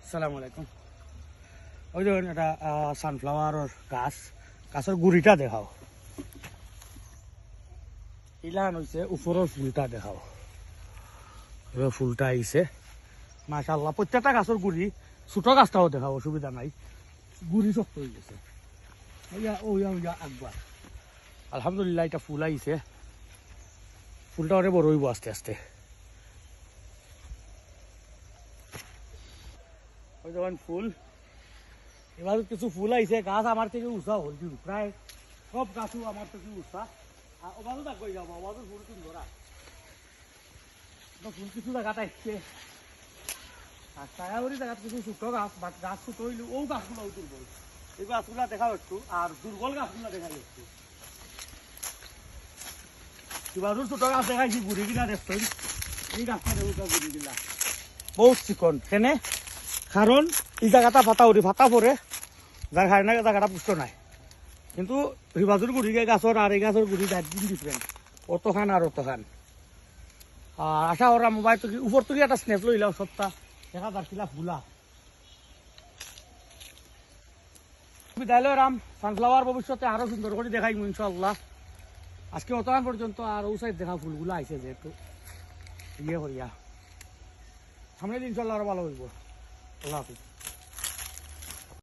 আসসালামু আলাইকুম। ওই দেখুন এটা সানফ্লাওয়ারের গাছ, গাছের গুড়িটা দেখাও। ইলান হয়েছে উপরের ফুলটা দেখাও, এবার ফুলটা আইছে মাশাআল্লাহ। প্রত্যেকটা গাছের গুড়ি, ছোট গাছটাও দেখাও, অসুবিধা নাই, গুড়ি শক্ত হয়ে গেছে। ওইয়া একবার আলহামদুলিল্লাহ এটা ফুল আইছে, ফুলটা অনেক বড় হইব আস্তে আস্তে। ওই যখন ফুল এবার কিছু ফুল আইছে, গাছ আমার থেকে উঁচা হল, প্রায় সব গাছও আমার থেকে উঁচা। আর ওবাজও থাকবো, যাবো ওবাজও ফুল কিন্তু ধরা ফুল কিছু জায়গাত আসছে। আর ছায়াবরি জায়গাত কিছু ছোট গাছ, বাট গাছ ছোট হইলে ও গাছগুলো দুর্বল, এই গাছগুলা দেখা একটু, আর দুর্বল গাছগুলা দেখা যাচ্ছে। এবারও ছোট গাছ দেখাইছি, গুড়ি কিনা দেখছেন, এই গাছটা দেখুন গুড়ি গিলা বহুত চিকন। কেন? কারণ এই জায়গাটা ফাটা উঠি ফাটা পরে, যার কারণে জায়গাটা পুষ্ট নাই। কিন্তু রিবাজুর গুড়ি গাছর আর এই গাছের গুড়ি একদিন ডিফারেন্ট, অত খান আর অত খান। আর আশা করা মোবাইল তো উপর থেকে একটা স্ন্যাপ লইলাম, সপ্তাহ দেখা যাচ্ছিল ফুলা বিদ্যালয় রাম সানফ্লাওয়ার ভবিষ্যতে আরো সুন্দর করে দেখাই ইনশাআল্লাহ। আজকে অতক্ষণ পর্যন্ত আর ও সাইড দেখা ফুলগুলো আইছে, যেহেতু ইয়ে করিয়া সামনে দিন ইনশাআল্লাহ আরো ভালো হইব। আল্লাহ হাফিজ।